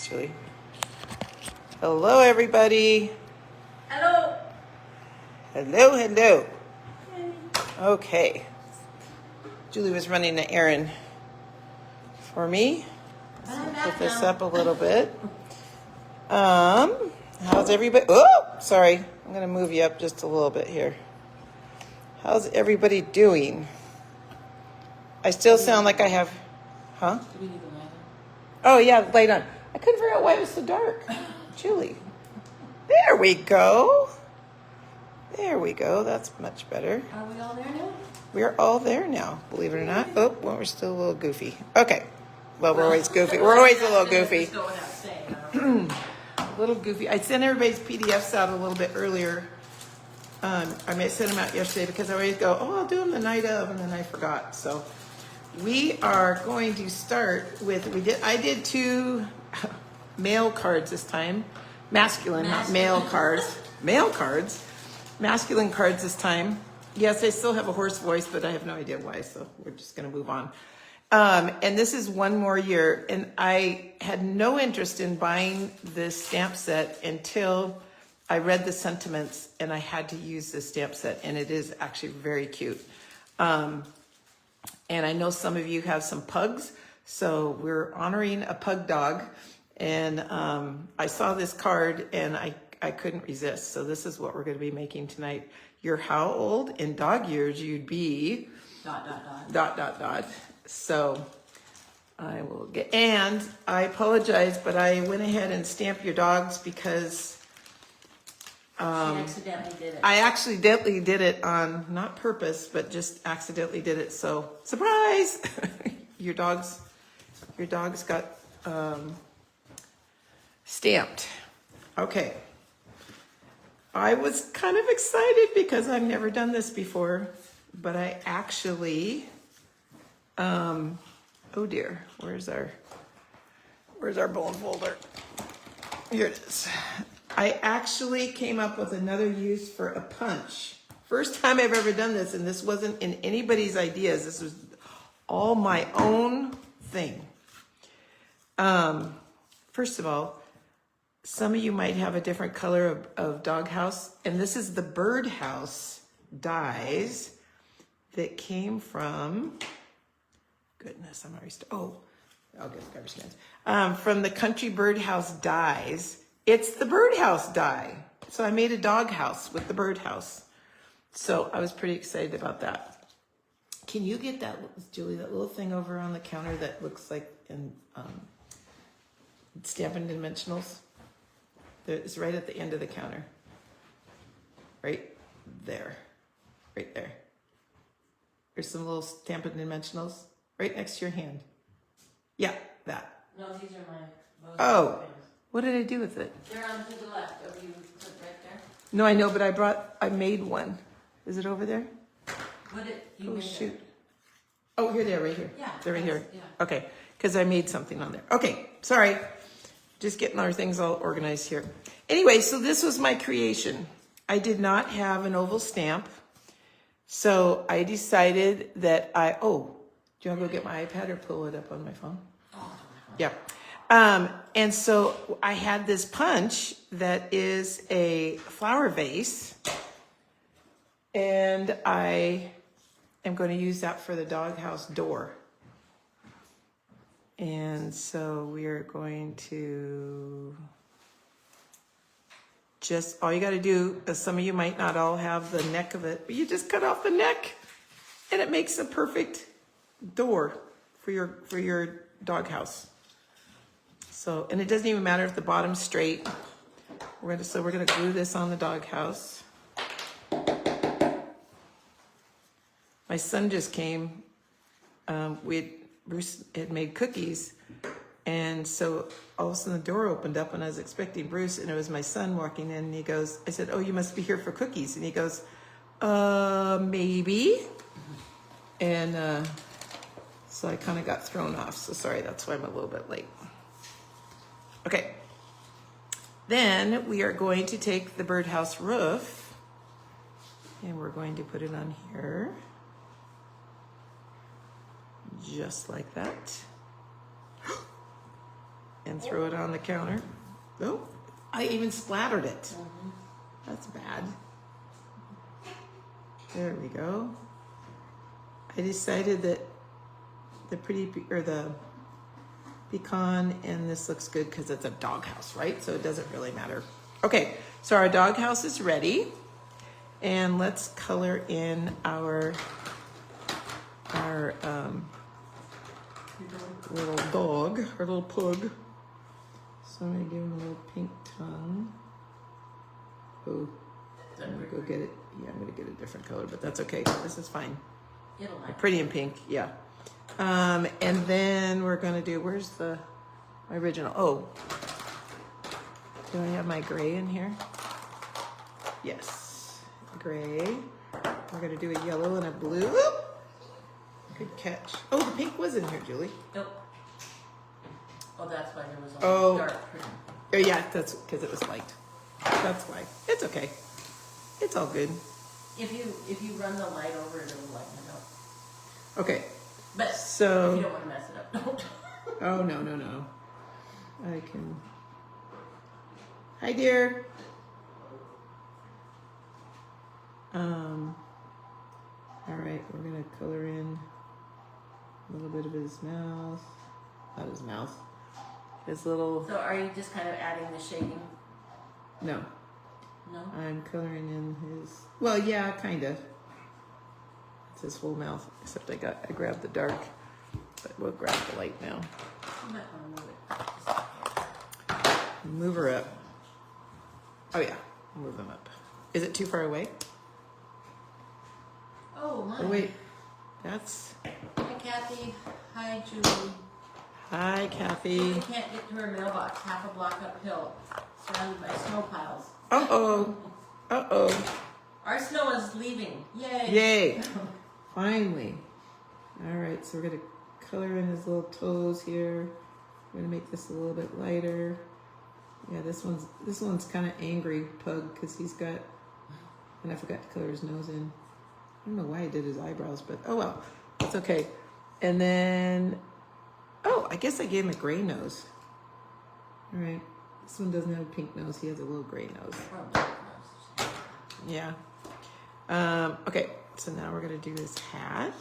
Julie. Hello, everybody. Hello. Hello, hello. Okay. Julie was running an errand for me. So put this up a little bit. How's everybody? Oh, sorry. I'm going to move you up just a little bit here. How's everybody doing? I still sound like I have, huh? Do we need the light Oh, yeah, light on. I couldn't figure out why it was so dark. Julie. There we go. There we go. That's much better. on? Are we all there now? We're all there now, believe it or not. Oh, well, we're still a little goofy. Okay. Well, we're always goofy. We're always a little goofy. A little goofy. I sent everybody's PDFs out a little bit earlier. I may have sent them out yesterday because I always go, oh, I'll do them the night of, and then I forgot. So we are going to start with, I did 2 male cards this time. Masculine, not male cards. Male cards. Masculine cards this time. Yes, I still have a hoarse voice, but I have no idea why, so we're just going to move on. And this is one more year, and I had no interest in buying this stamp set until I read the sentiments, and I had to use this stamp set, and it is actually very cute. And I know some of you have some pugs, so we're honoring a pug dog, and I saw this card, and I couldn't resist, so this is what we're going to be making tonight. You're how old? In dog years, you'd be... ... So I will get... And I apologize, but I went ahead and stamped your dogs because... She accidentally did it. I accidentally did it on, not purpose, but just accidentally did it. So, surprise! Your dogs got stamped. Okay. I was kind of excited because I've never done this before, but I actually, oh dear, where's our bone folder? Here it is. I actually came up with another use for a punch. First time I've ever done this, and this wasn't in anybody's ideas. This was all my own thing. First of all, some of you might have a different color of doghouse, and this is the birdhouse dies that came from, goodness, I'm already, I'll get the garbage cans. From the country birdhouse dies. It's the birdhouse die. So I made a doghouse with the birdhouse. So I was pretty excited about that. Can you get that, Julie, that little thing over on the counter that looks like in Stampin' Dimensionals? It's right at the end of the counter. Right there. Right there. There's some little Stampin' Dimensionals right next to your hand. Yeah, that. No, these are mine. Oh, what did I do with it? They're on to the left of you, right there. No, I know, but I made one. Is it over there? You shoot. it. Oh, here they are, right here. Yeah. They're right here. Yeah. Okay, because I made something on there. Okay, sorry. Just getting our things all organized here. Anyway, so this was my creation. I did not have an oval stamp. So I decided that do you want to go get my iPad or pull it up on my phone? Yeah. And so I had this punch that is a flower vase, and I am going to use that for the doghouse door. And so we are going to all you got to do, some of you might not all have the neck of it, but you just cut off the neck, and it makes a perfect door for your doghouse. So, and it doesn't even matter if the bottom's straight. We're gonna glue this on the doghouse. My son just came. Bruce had made cookies, and so all of a sudden the door opened up, and I was expecting Bruce, and it was my son walking in, and he goes, I said, "Oh, you must be here for cookies," and he goes, maybe. And so I kind of got thrown off. So sorry, that's why I'm a little bit late. Okay. Then we are going to take the birdhouse roof, and we're going to put it on here. Just like that. and throw it on the counter. Oh, I even splattered it. Mm-hmm. That's bad. There we go. I decided that the pecan and this looks good because it's a doghouse, right? So it doesn't really matter. Okay, so our doghouse is ready. And let's color in our little dog, our little pug. So I'm gonna give him a little pink tongue. Oh, I'm gonna go get it. Yeah, I'm gonna get a different color, but that's okay. This is fine. It'll like Pretty in pink, yeah. And then we're gonna do, where's my original? Oh, do I have my gray in here? Yes, gray. We're gonna do a yellow and a blue. Good catch. Oh, the pink was in here, Julie. Nope. Oh, that's why there was Oh. only dark green. Oh yeah, that's because it was light. That's why. It's okay. It's all good. If you run the light over it, it'll lighten it up. Okay. But So. if you don't want to mess it up, don't. Oh no. I can. Hi, dear. All right, we're gonna color in a little bit of his mouth. Not his mouth. His little. So are you just kind of adding the shading? No. No? I'm coloring in his. Well, yeah, kind of. It's his whole mouth, except I grabbed the dark, but we'll grab the light now. You might want to move it. Move her up. Oh yeah, move them up. Is it too far away? Oh, my. Oh wait, that's. Hi, Kathy. Hi, Julie. Hi, Kathy. Julie can't get to her mailbox half a block uphill, surrounded by snow piles. Uh-oh. Uh-oh. Our snow is leaving. Yay. Yay. Finally. All right, so we're going to color in his little toes here. We're going to make this a little bit lighter. Yeah, this one's kind of angry pug because he's got, and I forgot to color his nose in. I don't know why I did his eyebrows, but oh well, that's okay. And then, oh, I guess I gave him a gray nose. All right, this one doesn't have a pink nose. He has a little gray nose. Yeah. Okay, so now we're gonna do his hat.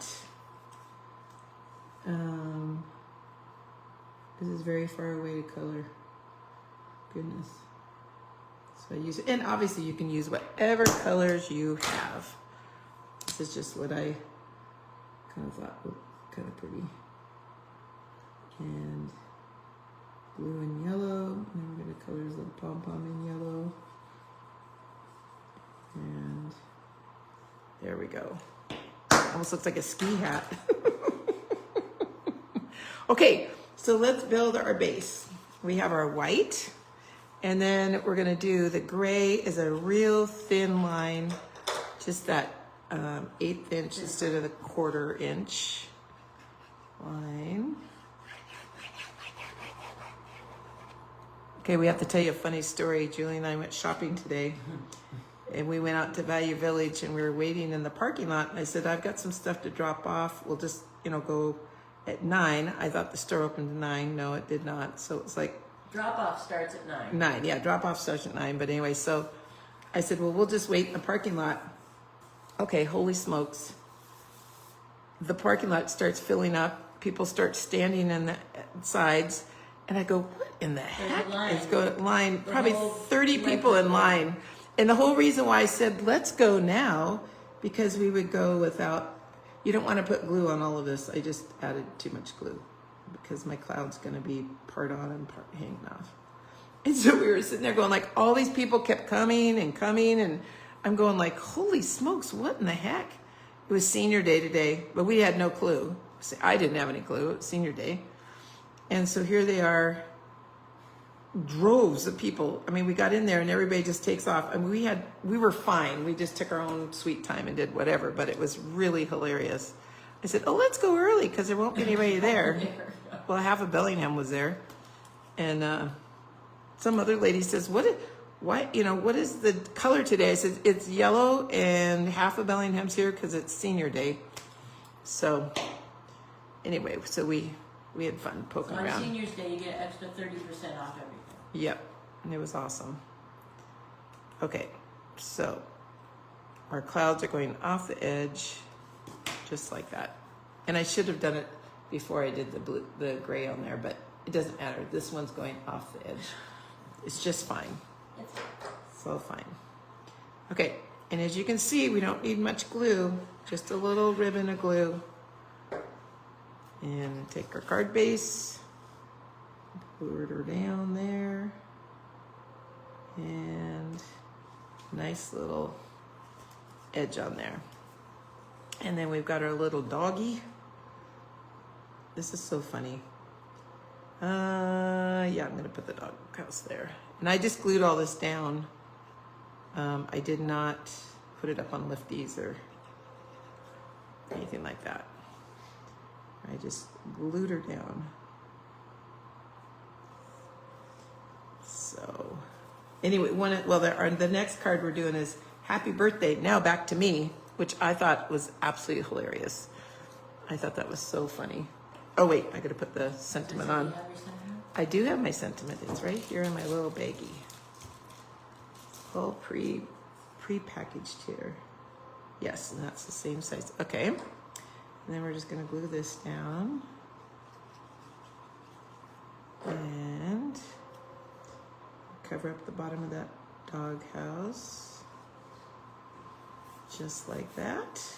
This is very far away to color. Goodness. So I use it, and obviously you can use whatever colors you have. This is just what I kind of thought looked kind of pretty. And blue and yellow, and then we're gonna color his little pom-pom in yellow. And there we go. Almost looks like a ski hat. Okay, so let's build our base. We have our white, and then we're gonna do the gray is a real thin line, just that 1/8 inch instead of the 1/4 inch line. Okay, we have to tell you a funny story. Julie and I went shopping today. And we went out to Value Village and we were waiting in the parking lot. And I said, I've got some stuff to drop off. We'll just, go at 9. I thought the store opened at 9. No, it did not. So it's like. Drop off starts at 9. 9, yeah, drop off starts at 9. But anyway, so I said, well, we'll just wait in the parking lot. Okay, holy smokes. The parking lot starts filling up. People start standing in the sides. And I go, what in the heck is going on? Probably 30 people in line. And the whole reason why I said, let's go now, because we would go without, you don't want to put glue on all of this. I just added too much glue because my cloud's going to be part on and part hanging off. And so we were sitting there going like, all these people kept coming. And I'm going like, holy smokes, what in the heck? It was senior day today, but we had no clue. I didn't have any clue. It was senior day. And so here they are. Droves of people. I mean, we got in there and everybody just takes off. I mean, we were fine. We just took our own sweet time and did whatever, but it was really hilarious. I said, oh, let's go early because there won't be anybody there. Well, half of Bellingham was there. And some other lady says, what is the color today? I said, it's yellow and half of Bellingham's here because it's senior day. So anyway, so we we had fun poking On around. Senior's Day, you get extra 30% off everything. Yep, and it was awesome. Okay, so our clouds are going off the edge, just like that. And I should have done it before I did the gray on there, but it doesn't matter. This one's going off the edge. It's just fine. It's So fine. Okay, and as you can see, we don't need much glue, just a little ribbon of glue. And take our card base, put her down there, and nice little edge on there. And then we've got our little doggy. This is so funny. Yeah, I'm gonna put the dog house there. And I just glued all this down. I did not put it up on lifties or anything like that. I just glued her down. So, anyway, the next card we're doing is Happy Birthday, now back to me, which I thought was absolutely hilarious. I thought that was so funny. Oh wait, I gotta put the sentiment on. You have your sentiment? I do have my sentiment. It's right here in my little baggie. All pre-packaged here. Yes, and that's the same size. Okay. And then we're just gonna glue this down. And cover up the bottom of that dog house. Just like that.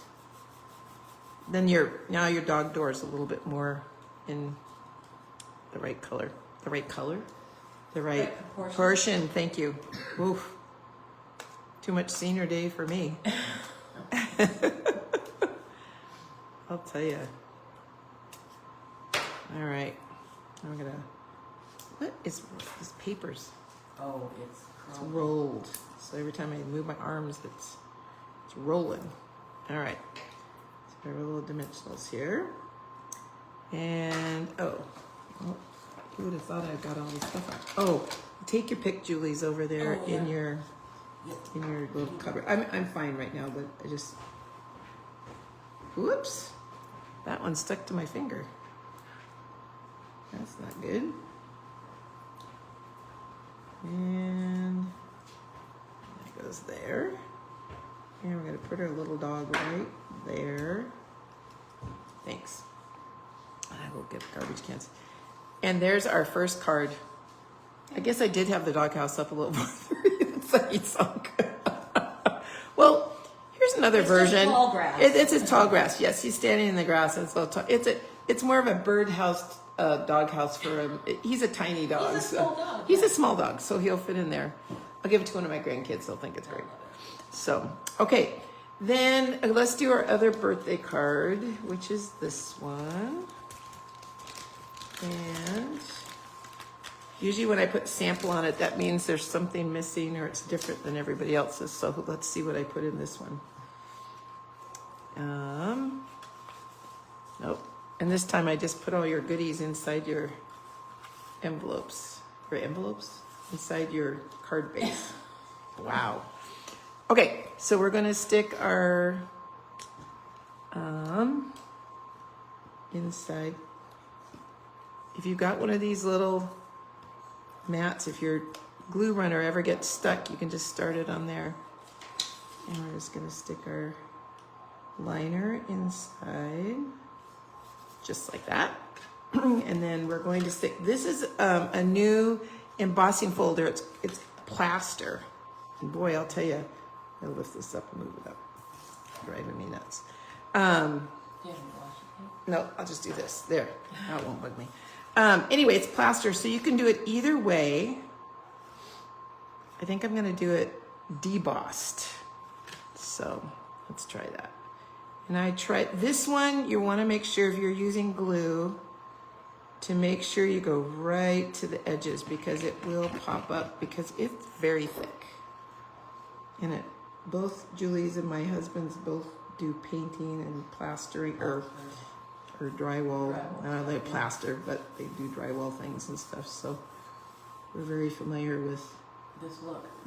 Then now your dog door is a little bit more in the right color. The right color? The right proportion. Thank you. Oof. Too much Senior Day for me. I'll tell you. All right. I'm gonna. What is this papers? Oh, It's rolled. So every time I move my arms, it's rolling. All right. So our little dimensionals here. And you would have thought I got all this stuff out. Oh, take your pick, Julie's over there in your little cupboard. I'm fine right now, but I just. Whoops. That one stuck to my finger. That's not good. And that goes there. And we're going to put our little dog right there. Thanks. And I will get the garbage cans. And there's our first card. I guess I did have the doghouse up a little more. It's like he's sunk. Well, here's another version. Tall grass. It's a tall grass. Yes, he's standing in the grass. And it's more of a bird house, dog house for him. He's a tiny dog. He's a small dog. He's a small dog, so he'll fit in there. I'll give it to one of my grandkids. They'll think it's great. So, okay. Then let's do our other birthday card, which is this one. And usually when I put sample on it, that means there's something missing or it's different than everybody else's. So let's see what I put in this one. Nope. And this time I just put all your goodies inside your envelopes. Inside your card base. Wow. Okay, so we're gonna stick our inside. If you've got one of these little mats, if your glue runner ever gets stuck, you can just start it on there. And we're just gonna stick our liner inside, just like that. And then we're going to stick, this is a new embossing folder. It's plaster. And boy, I'll tell you, I'll lift this up and move it up. Driving me nuts. No, I'll just do this. There, that won't bug me. Anyway, it's plaster, so you can do it either way. I think I'm gonna do it debossed. So let's try that. And I tried this one. You wanna make sure if you're using glue to make sure you go right to the edges because it will pop up because it's very thick. And both Julie's and my husband's both do painting and plastering or drywall. They plaster, but they do drywall things and stuff. So we're very familiar with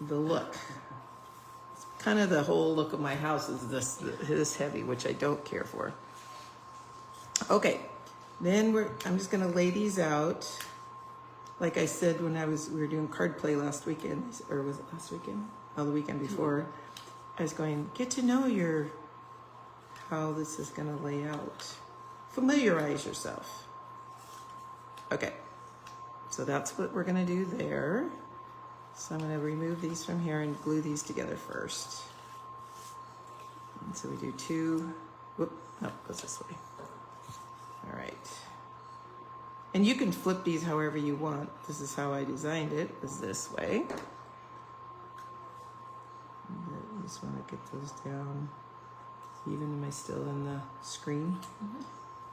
the look. It's kind of the whole look of my house is this heavy, which I don't care for. Okay, Then I'm just gonna lay these out. Like I said when we were doing card play last weekend, or was it last weekend? Oh, the weekend before. I was going, get to know how this is gonna lay out. Familiarize yourself. Okay, so that's what we're gonna do there. So I'm gonna remove these from here and glue these together first. And so we do two, whoop, no, goes this way. All right. And you can flip these however you want. This is how I designed it, is this way. I just want to get those down. Even am I still in the screen? Mm-hmm.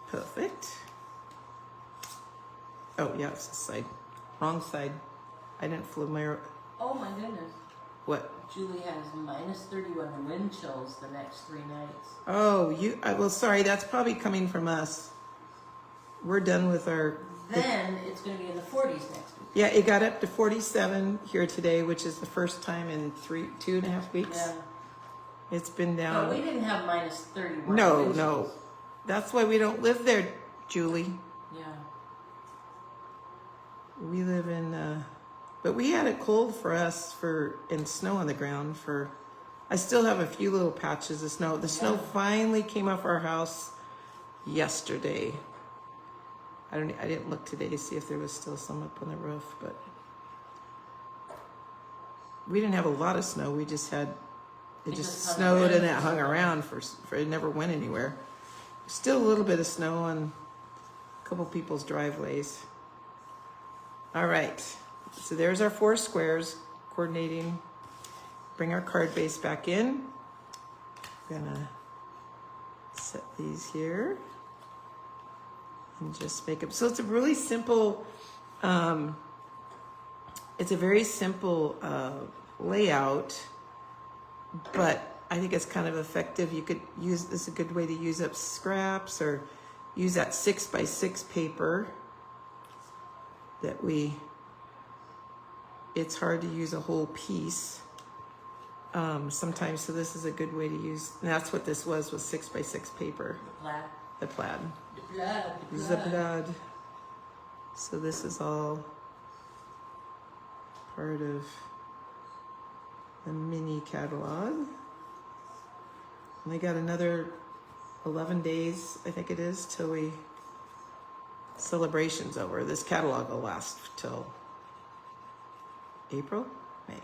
Perfect. Oh yeah, it's this side. Wrong side. I didn't flip my... Oh my goodness. What? Julie has -31 wind chills the next 3 nights. Oh, well, sorry, that's probably coming from us. We're done with our... Then it's going to be in the 40s next week. Yeah, it got up to 47 here today, which is the first time in 2.5 weeks. Yeah. It's been down. No, we didn't have -31. No. That's why we don't live there, Julie. Yeah. We live in... But we had it cold for us and snow on the ground for... I still have a few little patches of snow. The snow finally came off our house yesterday. I didn't look today to see if there was still some up on the roof, but we didn't have a lot of snow. We just had, it just snowed and it hung around for it never went anywhere. Still a little bit of snow on a couple people's driveways. All right, so there's our 4 squares coordinating. Bring our card base back in. I'm gonna set these here. And just make up. So it's a really simple, it's a very simple layout, but I think it's kind of effective. You could use this is a good way to use up scraps or use that 6x6 paper that it's hard to use a whole piece sometimes. So this is a good way to use, and that's what this was 6x6 paper. The plaid. The plaid. So this is all part of the mini catalog. And I got another 11 days, I think it is, till celebration's over. This catalog will last till April? May?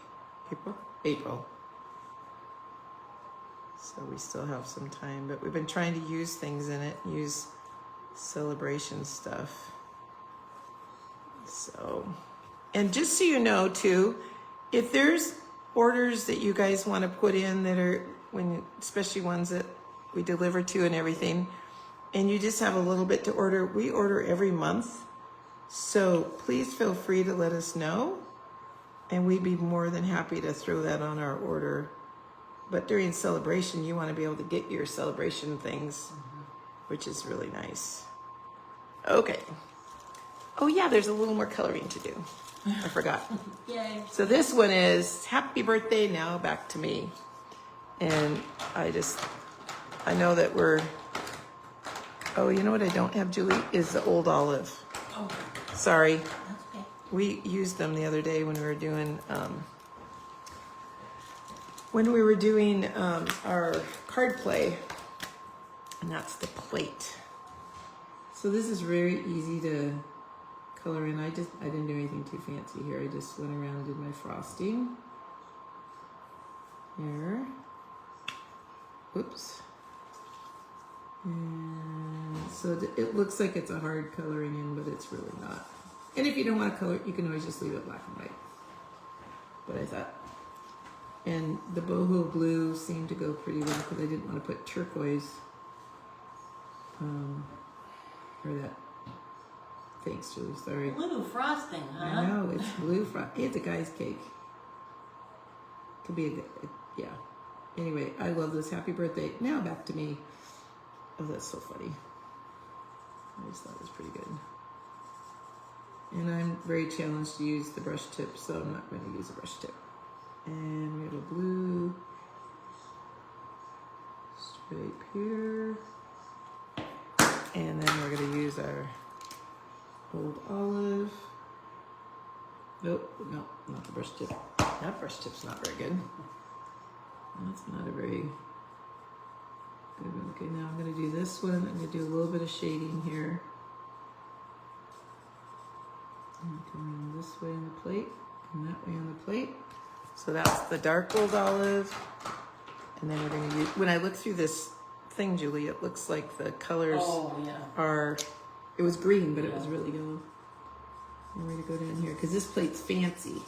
April. So we still have some time, but we've been trying to use things in it, use celebration stuff. So, and just so you know too, if there's orders that you guys want to put in that are, especially ones that we deliver to and everything, and you just have a little bit to order, we order every month. So please feel free to let us know, and we'd be more than happy to throw that on our order. But during celebration, you want to be able to get your celebration things, which is really nice. Okay. Oh yeah, there's a little more coloring to do. I forgot. Yay. So this one is Happy Birthday Now Back to Me. And I know that oh, you know what I don't have, Julie, is the old olive. Oh. Sorry. That's okay. We used them the other day when we were doing, our card play, and that's the plate. So this is very easy to color in. I didn't do anything too fancy here. I just went around and did my frosting here. Oops. And so it looks like it's a hard coloring in, but it's really not. And if you don't want to color it, you can always just leave it black and white. But I thought, and the boho blue seemed to go pretty well because I didn't want to put turquoise, or that. Thanks, Julie. Sorry. Blue frosting, huh? I know it's blue frosting. It's a guy's cake. Could be yeah. Anyway, I love this. Happy birthday. Now back to me. Oh, that's so funny. I just thought it was pretty good. And I'm very challenged to use the brush tip, so I'm not going to use a brush tip. And we have a blue stripe here. And then we're gonna use our old olive. Nope, no, not the brush tip. That brush tip's not very good. That's not a very good one. Okay, now I'm gonna do this one. I'm gonna do a little bit of shading here. And coming this way on the plate and that way on the plate. So that's the dark old olive. And then we're gonna use, when I look through this thing, Julie, it looks like the colors are, it was green, but it was really yellow. And we're gonna go down here, because this plate's fancy.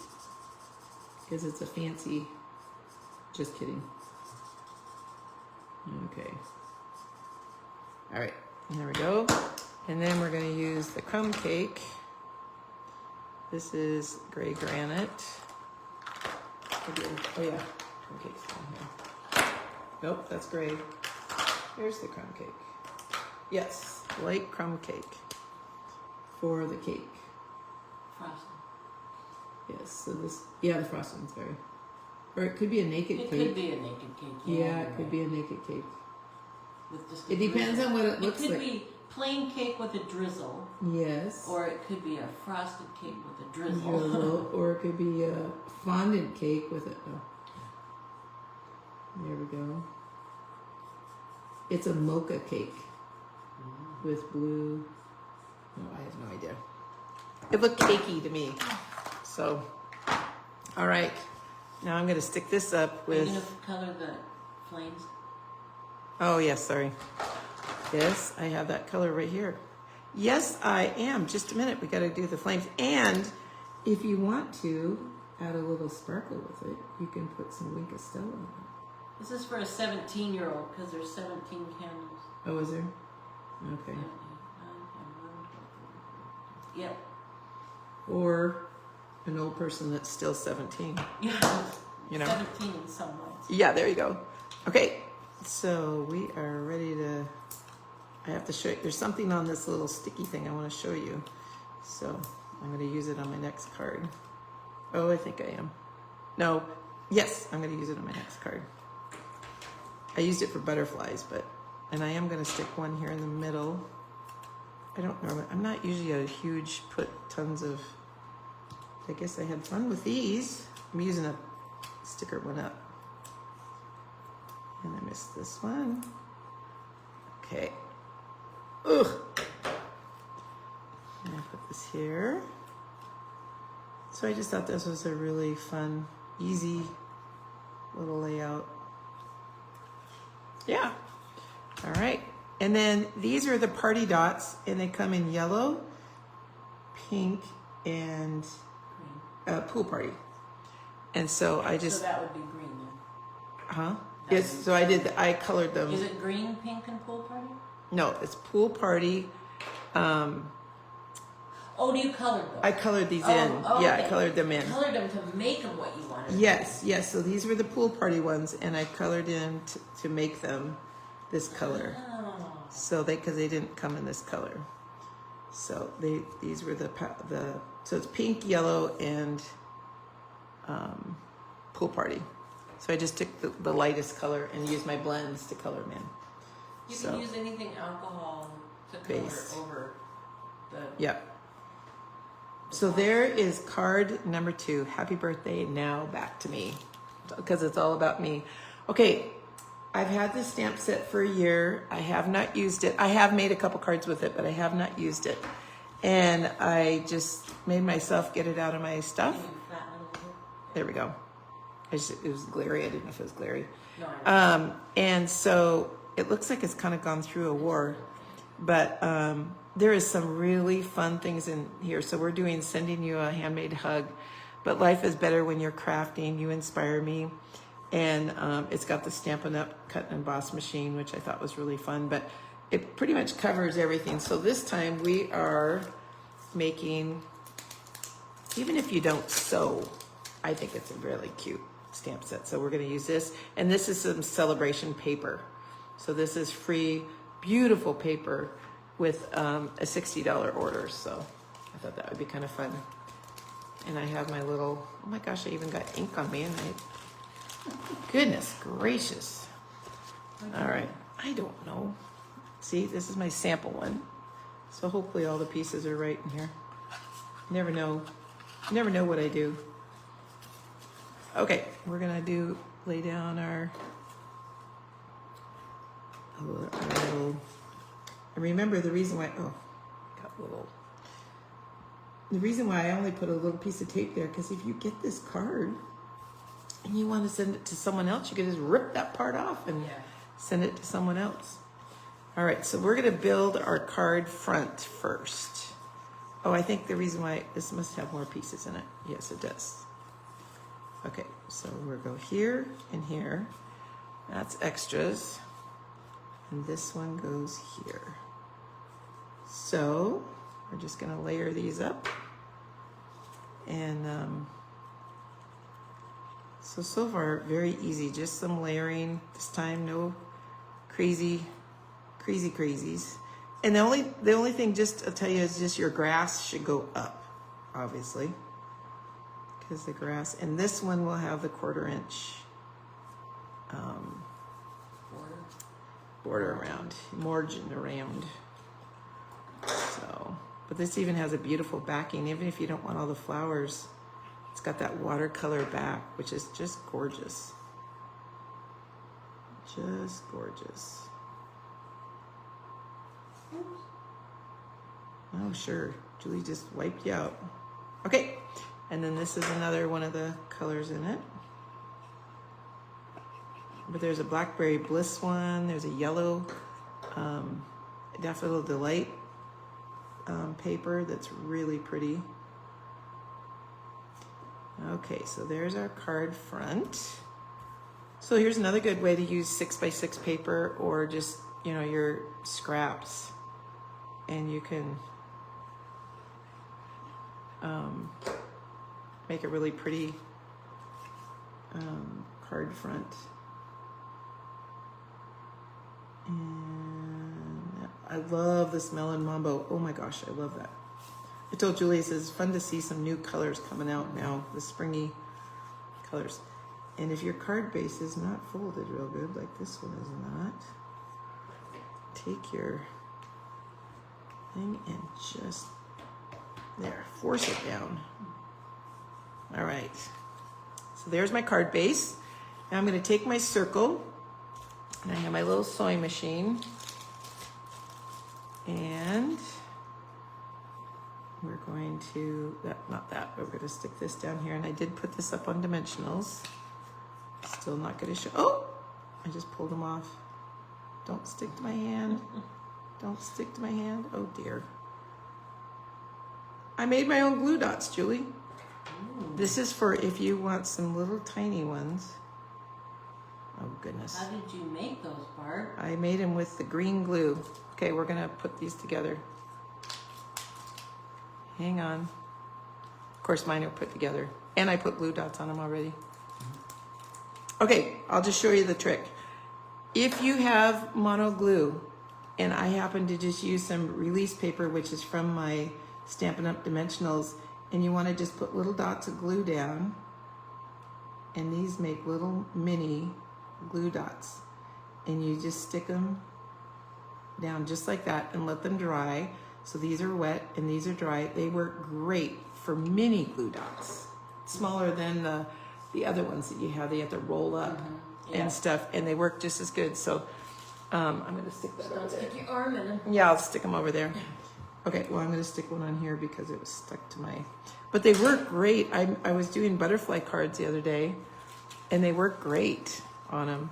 Because it's a fancy, just kidding. Okay. All right, and there we go. And then we're gonna use the crumb cake. This is gray granite. Oh yeah, crumb cake's down here. Nope, that's gray. Here's the crumb cake. Yes, light crumb cake for the cake. Frosting. Yes, so this, yeah, the frosting's very, or it could be a naked cake. It could be a naked cake. Yeah, it could be a naked cake. With just It depends on what it looks like. It could be plain cake with a drizzle. Yes. Or it could be a frosted cake with a drizzle. Or it could be a fondant cake with it. Oh. There we go. It's a mocha cake with blue. No, I have no idea. It looked cakey to me. So, all right. Now I'm going to stick this up with. Are you going to color the flames? Oh, yes, sorry. Yes, I have that color right here. Yes, I am. Just a minute. We got to do the flames. And if you want to add a little sparkle with it, you can put some Wink of Stella on it. This is for a 17-year-old because there's 17 candles. Oh, is there? Okay. Yep. Or an old person that's still 17. Yeah. You know. 17 in some ways. Yeah, there you go. Okay, so we are ready to. I have to show you. There's something on this little sticky thing I want to show you. So I'm going to use it on my next card. Oh, I think I am. No. Yes, I'm going to use it on my next card. I used it for butterflies, and I am going to stick one here in the middle. I don't normally, I'm not usually a huge put tons of, I guess I had fun with these. I'm using a sticker one up. And I missed this one. Okay. Ugh. And I put this here. So I just thought this was a really fun, easy little layout. Yeah. All right. And then these are the party dots, and they come in yellow, pink, and pool party. And so I just. So that would be green then. Huh? Yes. So I colored them. Is it green, pink, and pool party? No, it's pool party. Oh, do you color those? I colored these in. Oh, Yeah, okay. I colored them in. You colored them to make them what you wanted. Yes, yes. So these were the pool party ones, and I colored in to make them this color. Oh. So because they didn't come in this color. So these were the so it's pink, yellow, and pool party. So I just took the lightest color and used my blends to color them in. You can use anything alcohol to color Base. over the. Yep. So there is card number 2. Happy birthday, now back to me. Because it's all about me. Okay, I've had this stamp set for a year. I have not used it. I have made a couple cards with it, but I have not used it. And I just made myself get it out of my stuff. There we go. It was glary. I didn't know if it was glary. No, I know. And so it looks like it's kind of gone through a war. But there is some really fun things in here. So we're doing Sending You a Handmade Hug. But life is better when you're crafting. You inspire me. And it's got the Stampin' Up cut and emboss machine, which I thought was really fun. But it pretty much covers everything. So this time we are making, even if you don't sew, I think it's a really cute stamp set. So we're going to use this. And this is some celebration paper. So this is free, beautiful paper with a $60 order. So I thought that would be kind of fun. And I have my little, oh my gosh, I even got ink on me. And goodness gracious. All right. I don't know. See, this is my sample one. So hopefully all the pieces are right in here. You never know. You never know what I do. Okay, we're gonna lay down our little, and remember the reason why, the reason why I only put a little piece of tape there, because if you get this card and you want to send it to someone else, you can just rip that part off and send it to someone else. All right, so we're gonna build our card front first. Oh, I think the reason why, this must have more pieces in it. Yes, it does. Okay, so we'll go here and here. That's extras. And this one goes here. So we're just gonna layer these up. And so far, very easy. Just some layering this time, no crazies. And the only thing, just I'll tell you, is just your grass should go up, obviously, because the grass. And this one will have the 1/4 inch border around, margin around. So, but this even has a beautiful backing, even if you don't want all the flowers. It's got that watercolor back, which is just gorgeous. Just gorgeous. Oh, sure. Julie just wiped you out. Okay. And then this is another one of the colors in it. But there's a Blackberry Bliss one. There's a yellow Daffodil Delight paper that's really pretty. Okay, so there's our card front. So here's another good way to use 6x6 paper, or just, you know, your scraps. And you can make a really pretty card front. And I love this Melon Mambo. Oh my gosh, I love that. I told Julie, it's fun to see some new colors coming out now, the springy colors. And if your card base is not folded real good, like this one is not, take your thing and just, there, force it down. All right, so there's my card base. Now I'm gonna take my circle, and I have my little sewing machine, and we're going to, not that, but we're gonna stick this down here, and I did put this up on dimensionals. Still not gonna show, oh, I just pulled them off. Don't stick to my hand. Don't stick to my hand. Oh dear. I made my own glue dots, Julie. Ooh. This is for if you want some little tiny ones. Oh goodness. How did you make those, Barb? I made them with the green glue. Okay, we're gonna put these together. Hang on. Of course, mine are put together. And I put glue dots on them already. Okay, I'll just show you the trick. If you have mono glue, and I happen to just use some release paper, which is from my Stampin' Up Dimensionals, and you want to just put little dots of glue down, and these make little mini glue dots, and you just stick them down just like that and let them dry. So these are wet and these are dry. They work great for mini glue dots, smaller than the other ones that you have to roll up and stuff, and they work just as good. So I'm going to stick that over there. Stick your arm in them. Yeah, I'll stick them over there. Okay, well, I'm going to stick one on here because it was stuck to my... But they work great. I was doing butterfly cards the other day, and they work great on them.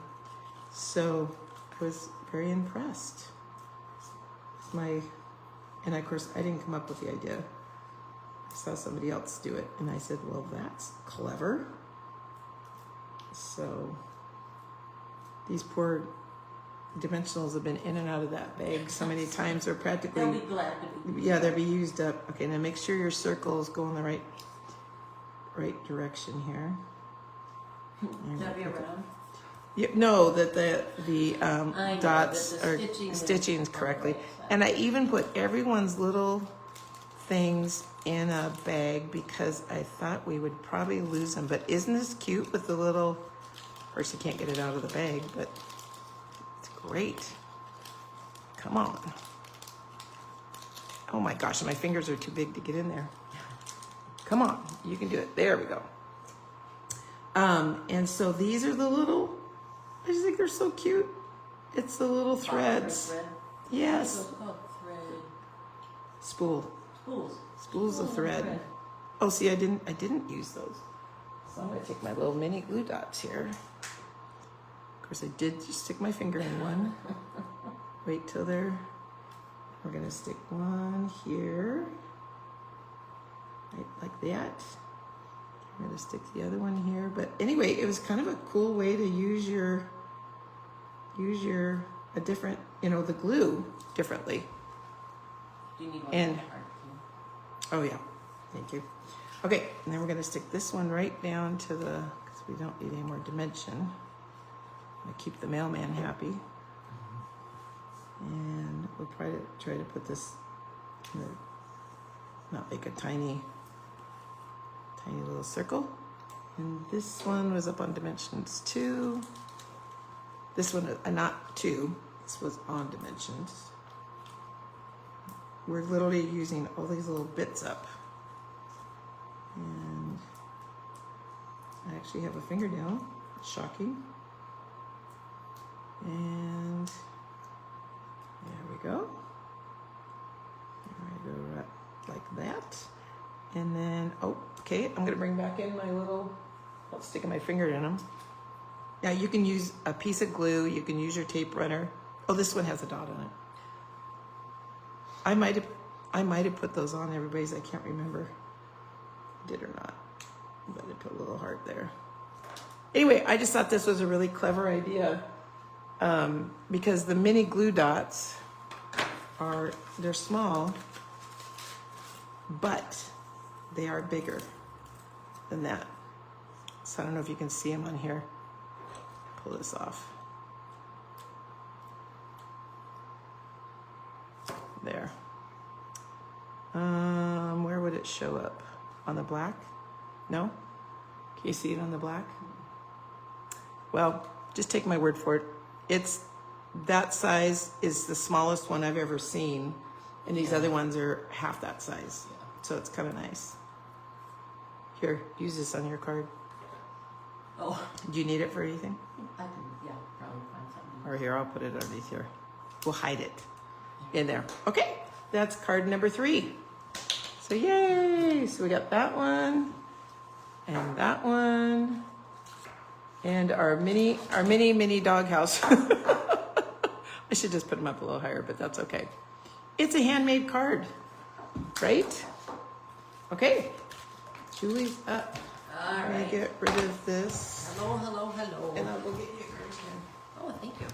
So I was very impressed. And of course, I didn't come up with the idea. I saw somebody else do it, and I said, well, that's clever. So these poor dimensionals have been in and out of that bag so many times. They're practically... They'll be glad to be. Yeah, they'll be used up. Okay, now make sure your circles go in the right direction here. That'll be around. Yeah, no, that the dots that the are stitching stitching correctly. And I even put everyone's little things in a bag because I thought we would probably lose them. But isn't this cute with the little... Of course, you can't get it out of the bag, but it's great. Come on. Oh my gosh, my fingers are too big to get in there. Come on, you can do it. There we go. And so these are the little, I just think they're so cute. It's the little threads. Thread. Yes. What's it called? Thread. Spool. Spools. Spools of thread. Oh, see, I didn't use those. So I'm gonna take my little mini glue dots here. Of course, I did just stick my finger in one. Wait till they're, we're gonna stick one here. Right, like that. I'm gonna stick the other one here. But anyway, it was kind of a cool way to use a different, the glue differently. Do you need one? And, oh yeah, thank you. Okay, and then we're gonna stick this one right down to the, because we don't need any more dimension. I'm gonna keep the mailman happy. And we'll try to put this, not make a tiny little circle. And this one was up on dimensions 2. This one, not 2, this was on dimensions. We're literally using all these little bits up. And I actually have a finger down, shocking. And there we go. There we go, right like that. And then, okay, I'm gonna bring back in my little, sticking my finger in them. Now you can use a piece of glue, you can use your tape runner. Oh, this one has a dot on it. I might have put those on everybody's, I can't remember. Did or not, but I put a little heart there. Anyway, I just thought this was a really clever idea because the mini glue dots they're small, but they are bigger than that. So I don't know if you can see them on here. Pull this off. There. Where would it show up? On the black? No? Can you see it on the black? Well, just take my word for it. That size is the smallest one I've ever seen, and these other ones are half that size. So it's kind of nice. Here, use this on your card. Oh. Do you need it for anything? I can, probably find something. Or here, I'll put it underneath here. We'll hide it in there. Okay, that's card number 3. So yay! So we got that one, and that one, and our mini doghouse. I should just put them up a little higher, but that's okay. It's a handmade card, right? Okay, Julie's up. All I'm right. gonna get rid of this. Hello, hello, hello. And I'll go get you a garbage can. Oh, thank you.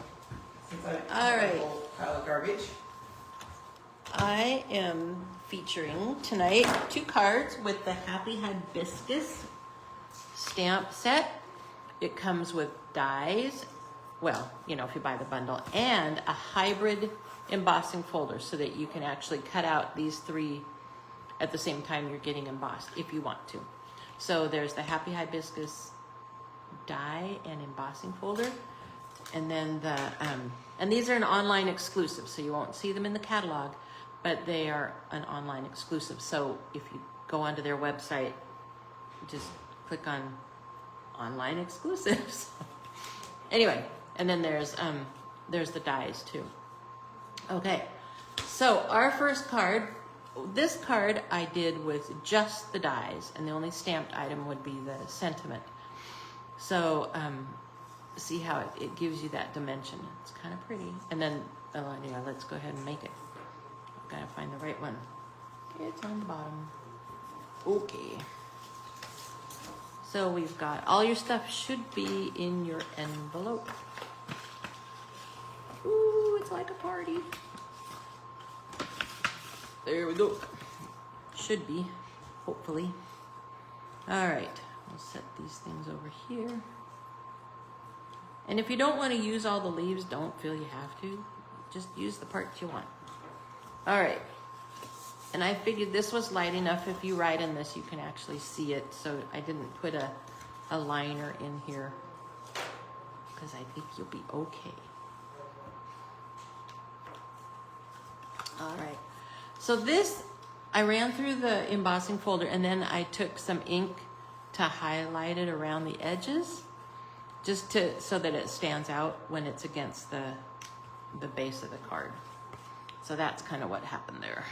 All right. Pile of garbage. I am featuring tonight 2 cards with the Happy Hibiscus stamp set. It comes with dies, well, if you buy the bundle, and a hybrid embossing folder so that you can actually cut out these 3 at the same time you're getting embossed if you want to. So there's the Happy Hibiscus die and embossing folder, and then and these are an online exclusive, so you won't see them in the catalog, but they are an online exclusive. So if you go onto their website, just click on online exclusives. Anyway, and then there's the dies too. Okay, so our first card, this card I did with just the dies, and the only stamped item would be the sentiment. So see how it gives you that dimension. It's kind of pretty. And then, let's go ahead and make it. I've got to find the right one. It's on the bottom. Okay. So we've got, all your stuff should be in your envelope. Ooh, it's like a party. There we go. Should be, hopefully. All right, we'll set these things over here. And if you don't want to use all the leaves, don't feel you have to. Just use the parts you want. All right. And I figured this was light enough. If you write in this, you can actually see it. So I didn't put a liner in here because I think you'll be okay. All right. So this, I ran through the embossing folder and then I took some ink to highlight it around the edges, just to so that it stands out when it's against the base of the card. So that's kind of what happened there.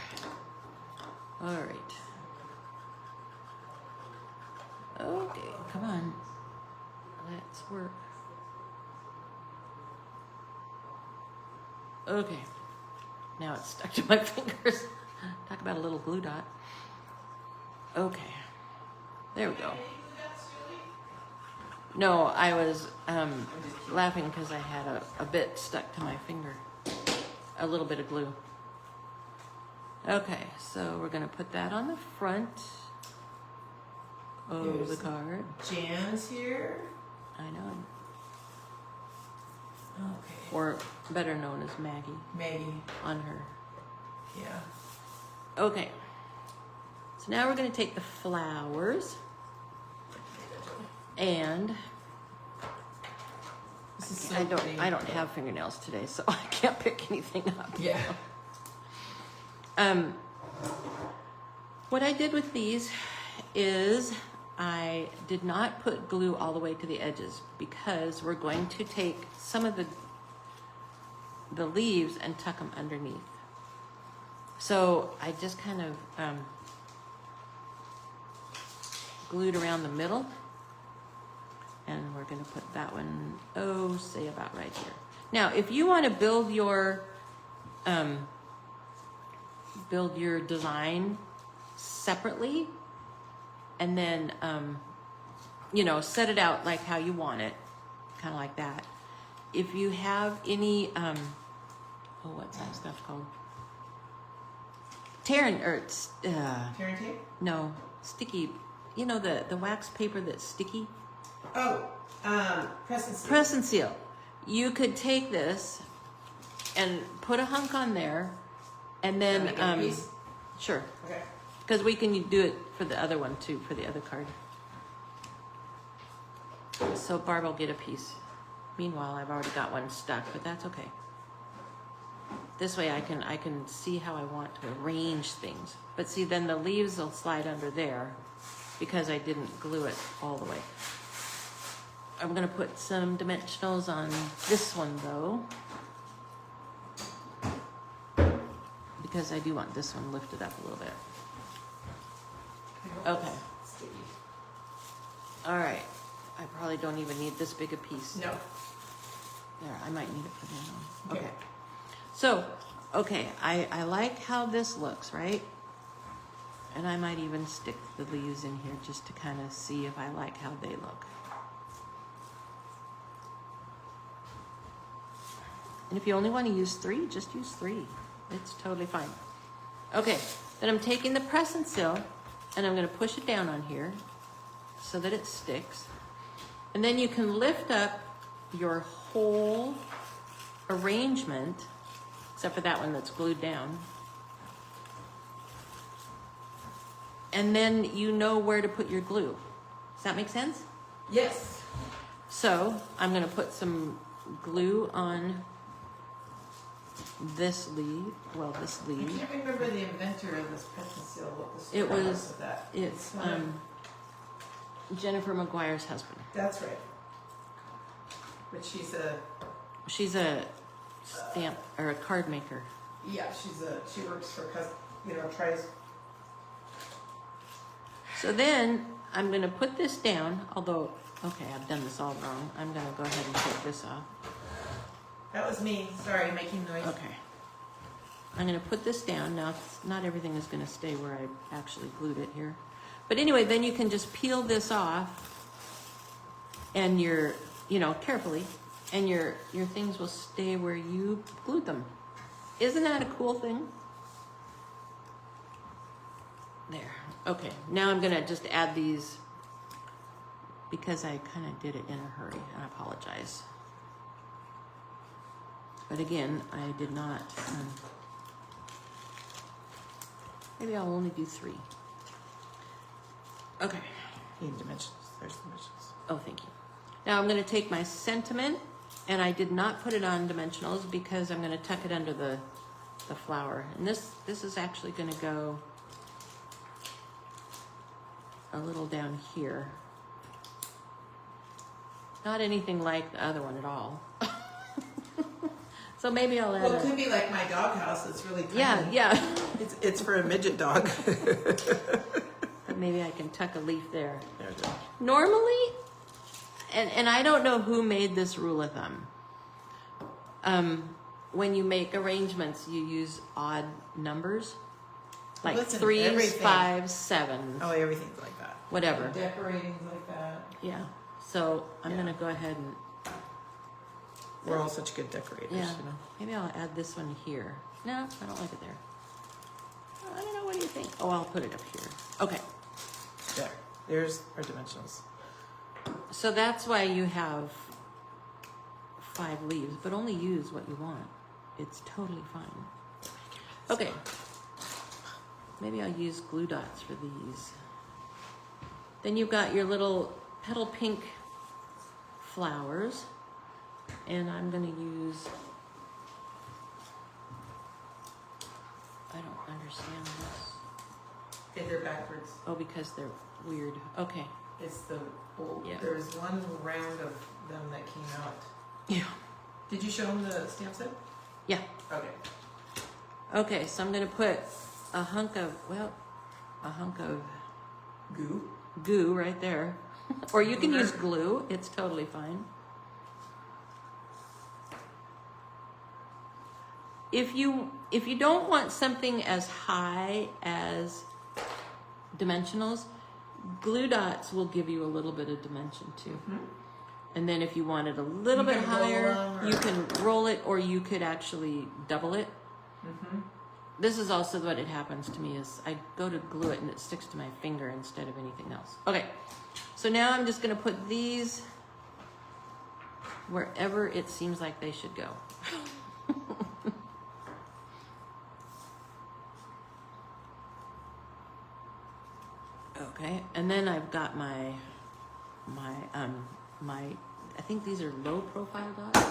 All right. Okay, come on. Let's work. Okay. Now it's stuck to my fingers. Talk about a little glue dot. Okay. There we go. No, I was laughing because I had a bit stuck to my finger. A little bit of glue. Okay, so we're going to put that on the front of Here's the card. Jan's here. I know. Okay. Or better known as Maggie. Maggie. On her. Yeah. Okay. So now we're going to take the flowers and This is so I pretty. don't have fingernails today, so I can't pick anything up. Yeah. What I did with these is I did not put glue all the way to the edges because we're going to take some of the leaves and tuck them underneath. So I just kind of glued around the middle, and we're going to put that one, say about right here. Now, if you want to build your design separately, and then set it out like how you want it, kind of like that. If you have any what's that stuff called? Tearing tape? No, sticky. You know the wax paper that's sticky? Oh, press and seal. Press and seal. You could take this and put a hunk on there, and then Make a piece? sure, Okay. because we can do it for the other one too, for the other card. So Barb will get a piece. Meanwhile, I've already got one stuck, but that's okay. This way I can see how I want to arrange things. But see, then the leaves will slide under there because I didn't glue it all the way. I'm gonna put some dimensionals on this one though, because I do want this one lifted up a little bit. Okay. All right. I probably don't even need this big a piece. No. There, I might need it for the Okay. Okay. So, okay, I like how this looks, right? And I might even stick the leaves in here just to kind of see if I like how they look. And if you only want to use 3, just use 3. It's totally fine. Okay, then I'm taking the press and seal and I'm going to push it down on here so that it sticks. And then you can lift up your whole arrangement, except for that one that's glued down. And then you know where to put your glue. Does that make sense? Yes. So I'm going to put some glue on this leaf. Well, this I leaf. can't remember the inventor of this press and seal. What the story It was, of that. it's Jennifer McGuire's husband. That's right. But she's a stamp or a card maker. Yeah, she works for tries. So then I'm going to put this down, although, okay, I've done this all wrong. I'm going to go ahead and take this off. That was me. Sorry, making noise. Okay. I'm going to put this down. Now, not everything is going to stay where I actually glued it here. But anyway, then you can just peel this off and carefully, and your things will stay where you glued them. Isn't that a cool thing? There. Okay, now I'm going to just add these because I kind of did it in a hurry. I apologize. But again, I did not. Maybe I'll only do 3. Okay. Need dimensions. There's dimensions. Oh, thank you. Now I'm going to take my sentiment, and I did not put it on dimensionals because I'm going to tuck it under the the flower. And this is actually going to go a little down here. Not anything like the other one at all. So maybe I'll add Well, it could be like my doghouse. It's really tiny. yeah. It's for a midget dog. But maybe I can tuck a leaf there. There you go. Normally, and I don't know who made this rule of thumb. When you make arrangements, you use odd numbers, like Listen, 3s, everything. 5s, 7s, Oh, everything's like that. whatever. Decorating's like that. Yeah. So I'm Yeah. gonna go ahead and We're all such good decorators, yeah. you know. Maybe I'll add this one here. No, I don't like it there. I don't know. What do you think? Oh, I'll put it up here. Okay. There. There's our dimensionals. So that's why you have 5 leaves, but only use what you want. It's totally fine. Okay. Maybe I'll use glue dots for these. Then you've got your little petal pink flowers. And I'm going to use... I don't understand this. Okay, they're backwards. Oh, because they're weird. Okay. It's the old. Yeah. There's one round of them that came out. Yeah. Did you show them the stamp set? Yeah. Okay. Okay, so I'm going to put a hunk of Goo. goo right there. Or you can use glue. It's totally fine. If you don't want something as high as dimensionals, glue dots will give you a little bit of dimension too. Mm-hmm. And then if you want it a little You bit can roll higher, them, or- you can roll it, or you could actually double it. Mm-hmm. This is also what it happens to me is I go to glue it and it sticks to my finger instead of anything else. Okay, so now I'm just going to put these wherever it seems like they should go. Okay, and then I've got my I think these are low profile dots,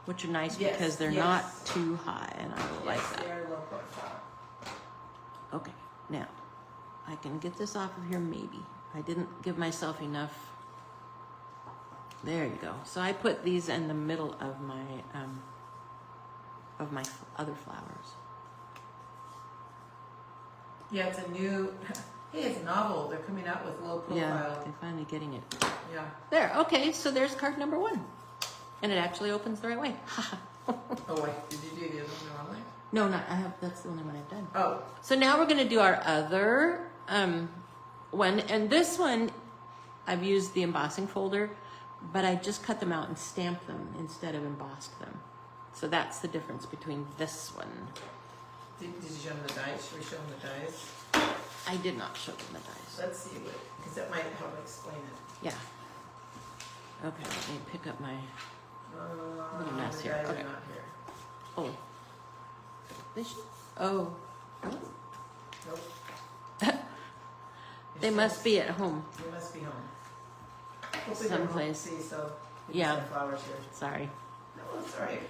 which are nice Yes, because they're yes. not too high, and I will like that. They are low profile. Okay, now I can get this off of here maybe. I didn't give myself enough. There you go. So I put these in the middle of my other flowers. Yeah, it's a new. Hey, it's novel. They're coming out with low profile. Yeah, they're finally getting it. Yeah. There, okay, so there's card number 1. And it actually opens the right way. Oh wait, did you do the other one the wrong way? No, that's the only one I've done. Oh. So now we're gonna do our other one, and this one, I've used the embossing folder, but I just cut them out and stamped them instead of embossed them. So that's the difference between this one. Did you show them the dice? Should we show them the dice? I did not show them the dice. Let's see what, because that might help explain it. Yeah. Okay, let me pick up my, little mess the here. dice Okay. are not here. oh. They should, oh. Nope. They must be at home. They must be home. Hopefully they're home. Someplace. See, so we Yeah. just have flowers here. Sorry. No, that's all right.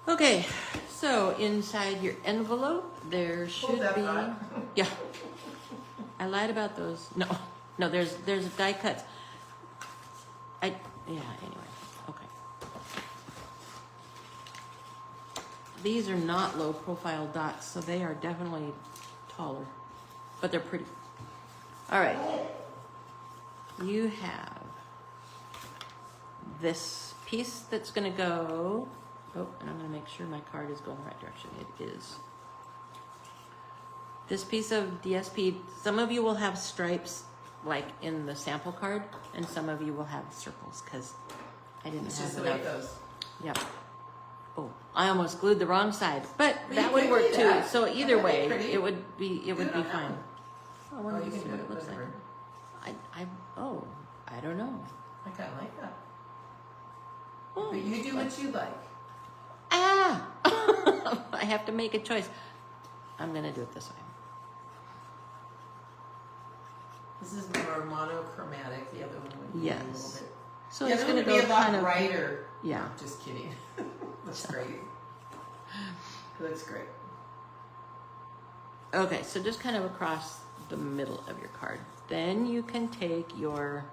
Okay, so inside your envelope, there should that be, thought. yeah. I lied about those. No, there's die cuts. Yeah, anyway, okay. These are not low profile dots, so they are definitely taller, but they're pretty. All right, you have this piece that's gonna go, oh, and I'm gonna make sure my card is going the right direction. It is. This piece of DSP, some of you will have stripes like in the sample card, and some of you will have circles because I didn't It's have just the way enough. it goes. Yep. Oh, I almost glued the wrong side, but Well, that you would can work do too. that. So either That'd be way, pretty. it would be fine. I Oh, wanted you to can see do what it, it looks like. whatever. I don't know. I kind of like that. Oh, But you do what you like. ah! I have to make a choice. I'm gonna do it this way. This is more monochromatic. The other one would be a little Yes. bit. So the it's other one gonna would be go a lot kind of brighter. yeah. Just kidding. That's great. It looks great. Okay, so just kind of across the middle of your card. Then you can take your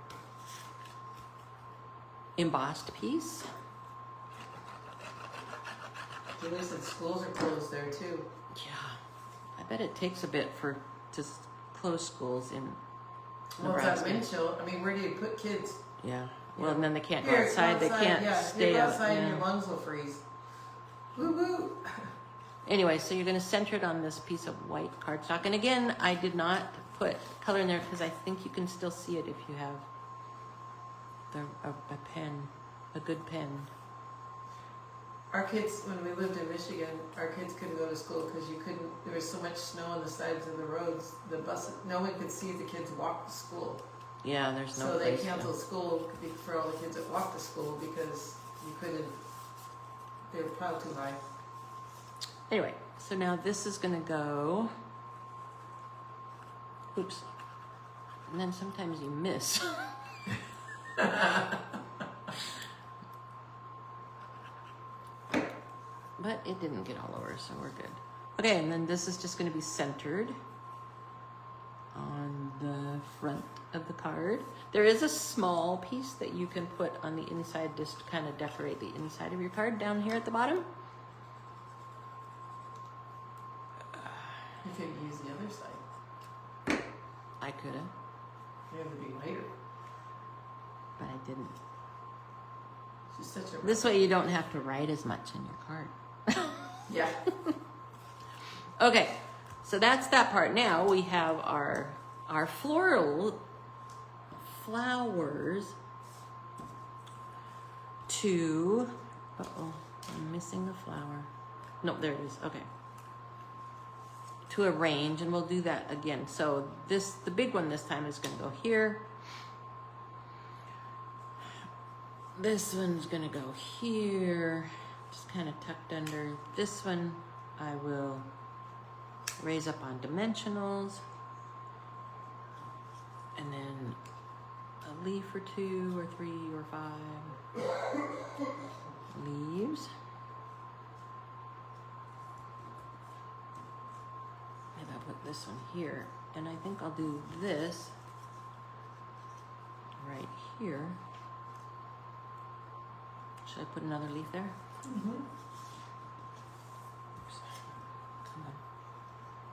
embossed piece. Julie said schools are closed there too. Yeah, I bet it takes a bit for to close schools in Well, it's that Nebraska. wind chill. I mean, where do you put kids? Yeah, well, and then they can't go Here, outside. They can't yeah. stay You go out. outside and Yeah. your lungs will freeze. Woo woo. Anyway, so you're going to center it on this piece of white cardstock. And again, I did not put color in there because I think you can still see it if you have a pen, a good pen. Our kids, when we lived in Michigan, our kids couldn't go to school because you couldn't. There was so much snow on the sides of the roads. The bus, no one could see the kids walk to school. Yeah, there's no So they place canceled school for all the kids that walked to school because you couldn't. They were piled too high. Anyway, so now this is going to go. Oops. And then sometimes you miss. But it didn't get all over, so we're good. Okay, and then this is just going to be centered on the front of the card. There is a small piece that you can put on the inside just to kind of decorate the inside of your card down here at the bottom. You could use the other side. I could have, You have to be lighter. but I didn't. She's such a. This way you don't have to write as much in your card. Yeah. Okay, so that's that part. Now we have our floral flowers to, uh-oh, I'm missing the flower. No, there it is, okay. To arrange, and we'll do that again. So the big one this time is gonna go here. This one's gonna go here, just kind of tucked under. This one I will raise up on dimensionals, and then a leaf or 2 or 3 or 5 leaves. Maybe I'll put this one here, and I think I'll do this right here. Should I put another leaf there? Mm-hmm. Oops. Come on.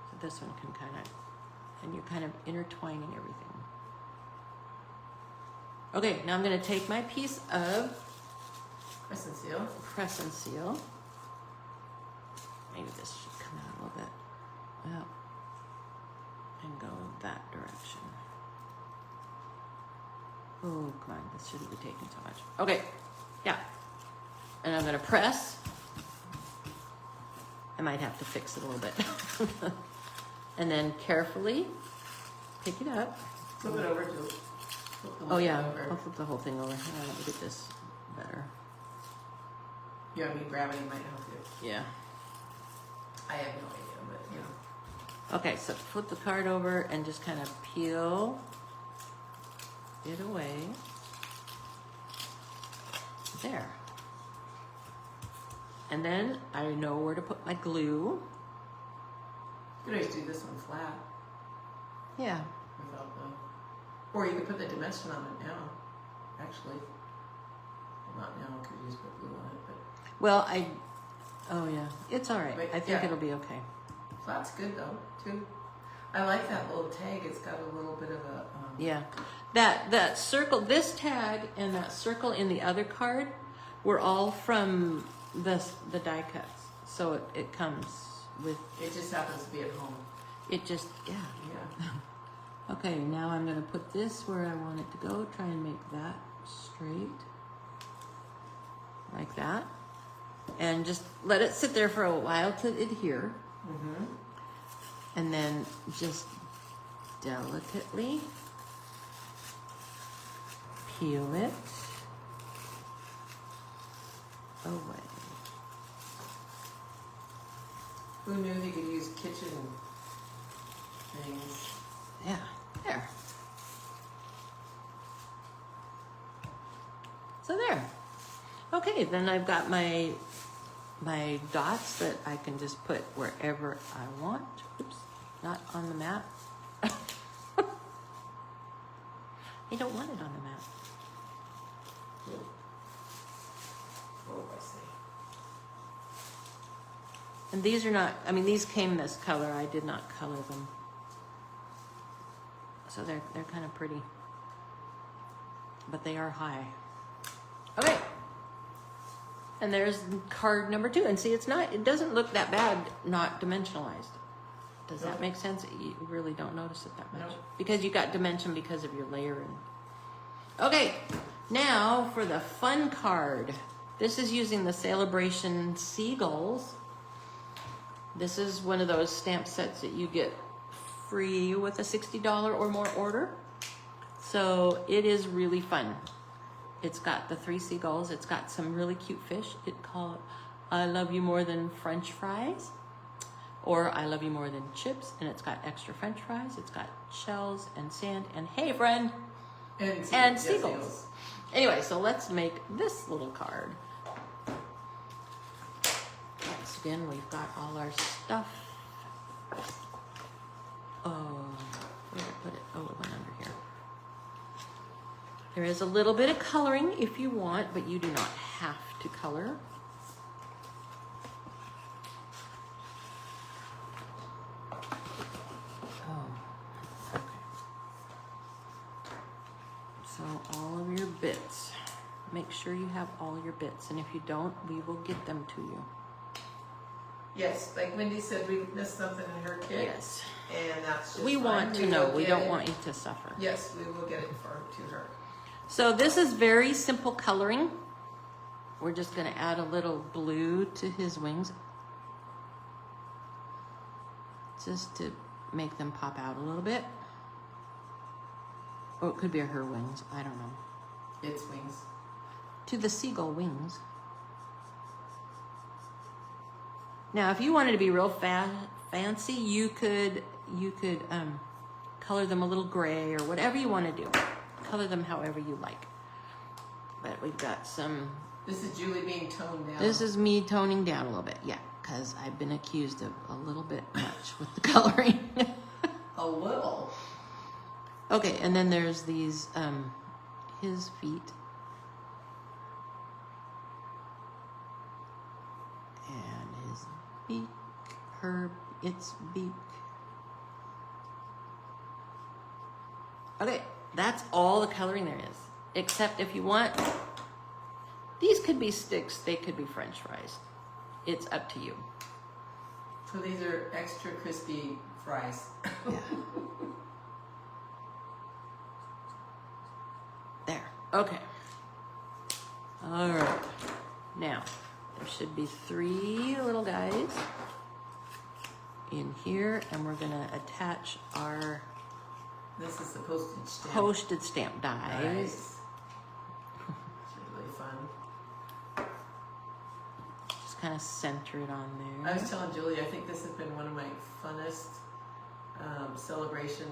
So this one can kind of, and you're kind of intertwining everything. Okay, now I'm going to take my piece of Crescent seal. crescent seal. Maybe this should come out a little bit. Well, and go that direction. Oh, come on, this shouldn't be taking so much. Okay, yeah. And I'm gonna press. I might have to fix it a little bit. And then carefully pick it up. Flip it over to. Oh yeah, I'll flip the whole thing over. Hang on, let me get this better. Yeah, I mean gravity might help you. Yeah. I have no idea, but you know. Okay, so flip the card over and just kind of peel it away. There. And then I know where to put my glue. You could always do this one flat Yeah. without the. Or you could put the dimension on it now. Actually. Well, not now because you just put glue on it, but Well, oh yeah, it's all right. But, I think yeah. it'll be okay. flat's good though, too. I like that little tag. It's got a little bit of a. Yeah. That circle, this tag and that circle in the other card were all from the die cuts. So it comes with, It just happens to be at home. it just, yeah. Yeah. Okay, now I'm going to put this where I want it to go. Try and make that straight. Like that. And just let it sit there for a while to adhere. Mm-hmm. And then just delicately peel it away. Who knew they could use kitchen things? Yeah, there. So there. Okay, then I've got my my dots that I can just put wherever I want. Oops, not on the map. I don't want it on the map. Oh, I see. And these are not, I mean, these came this color. I did not color them. So they're kind of pretty. But they are high. Okay. And there's card number 2. And see, it doesn't look that bad not dimensionalized. Does that make sense? You really don't notice it that much. No. Because you got dimension because of your layering. Okay, now for the fun card. This is using the Celebration Seagulls. This is one of those stamp sets that you get free with a $60 or more order. So it is really fun. It's got the 3 seagulls. It's got some really cute fish. It's called I Love You More Than French Fries, or I Love You More Than Chips, and it's got extra French fries. It's got shells and sand and hey friend and seagulls. Anyway, so let's make this little card. Once again, we've got all our stuff. Oh, where did I put it? Oh, it went under here. There is a little bit of coloring if you want, but you do not have to color. Oh, okay. So all of your bits. Make sure you have all your bits, and if you don't, we will get them to you. Yes, like Wendy said, we missed something in her kit. Yes. And that's just We fine. want to We know. will We get don't it. want you to suffer. Yes, we will get it to her. So this is very simple coloring. We're just going to add a little blue to his wings, just to make them pop out a little bit. Or it could be her wings. I don't know. Its wings. To the seagull wings. Now, if you wanted to be real fancy, you could color them a little gray or whatever you want to do. Color them however you like. But we've got some. This is Julie being toned down. This is me toning down a little bit, yeah, because I've been accused of a little bit much with the coloring. A little. Okay, and then there's these, his feet. And his beak, its beak. Okay, that's all the coloring there is. Except if you want, these could be sticks, they could be French fries. It's up to you. So these are extra crispy fries. Yeah. There. Okay. All right. Now, there should be 3 little guys in here, and we're going to attach our This is the postage stamp. postage stamp dies. Nice. It's really fun. Just kind of center it on there. I was telling Julie, I think this has been one of my funnest celebration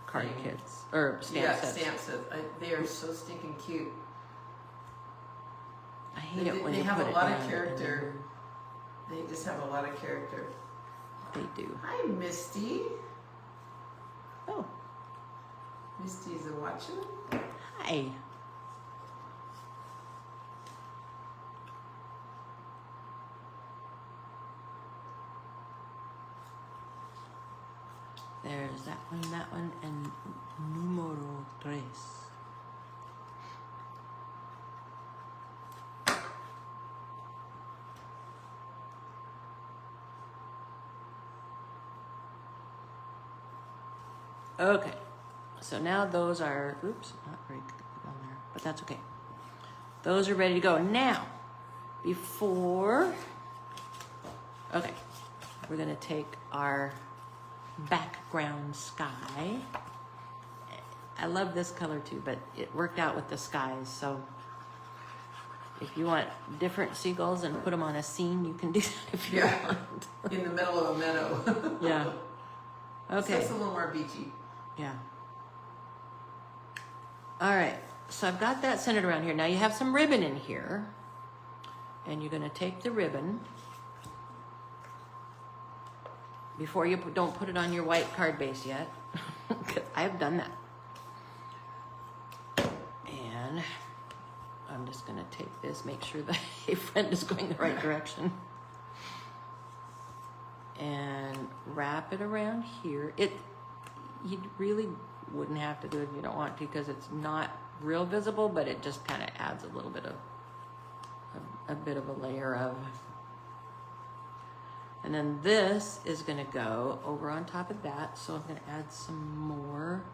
Card thing. kits or stamp yeah, sets. stamp sets. They are so stinking cute. I hate it when They you have put a it lot down of character. They just have a lot of character. They do. Hi, Misty. Oh, Misty's a watcher. hi. There's that one, and numero 3. Okay, so now those are, oops, not very good on there, but that's okay. Those are ready to go. Now, before, okay, we're gonna take our background sky. I love this color too, but it worked out with the skies, so if you want different seagulls and put them on a scene, you can do that if you Yeah. want. In the middle of a meadow. Yeah. So Okay. it's a little more beachy. Yeah. All right. So I've got that centered around here. Now you have some ribbon in here. And you're gonna take the ribbon before you don't put it on your white card base yet, because I've done that. And I'm just gonna take this, make sure that a friend is going the right direction. And wrap it around here. You really wouldn't have to do it if you don't want to, because it's not real visible, but it just kind of adds a little bit of a layer of. And then this is gonna go over on top of that, so I'm gonna add some more.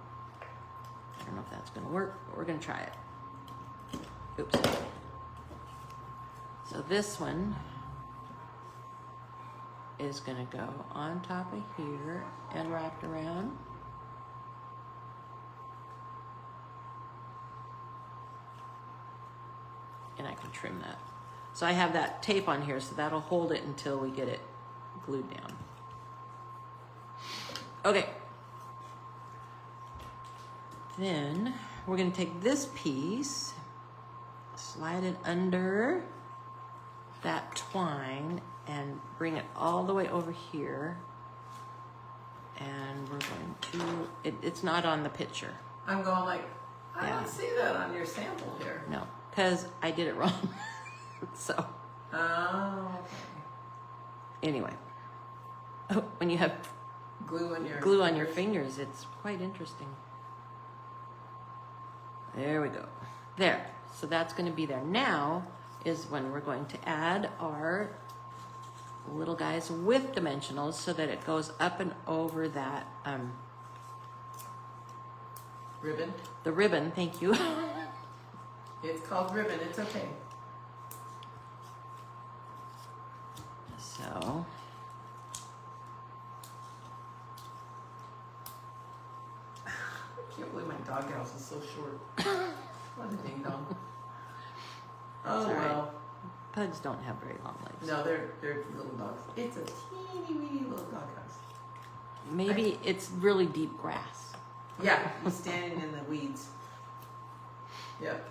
I don't know if that's gonna work, but we're gonna try it. Oops. So this one is gonna go on top of here and wrapped around. And I can trim that. So I have that tape on here, so that'll hold it until we get it glued down. Okay. Then we're gonna take this piece, slide it under that twine, and bring it all the way over here. And we're going to, it's not on the picture. I'm going like, I don't see that on your sample here. No, because I did it wrong. So. Oh, okay. Anyway. Oh, when you have glue on your fingers, it's quite interesting. There we go. There. So that's going to be there. Now is when we're going to add our little guys with dimensionals so that it goes up and over that ribbon. The ribbon, thank you. It's called ribbon, it's okay. So I can't believe my doghouse is so short. What a ding dong. Oh sorry. well. Pugs don't have very long legs. No, they're little dogs. It's a teeny weeny little doghouse. Maybe it's really deep grass. Yeah, he's standing in the weeds. Yep.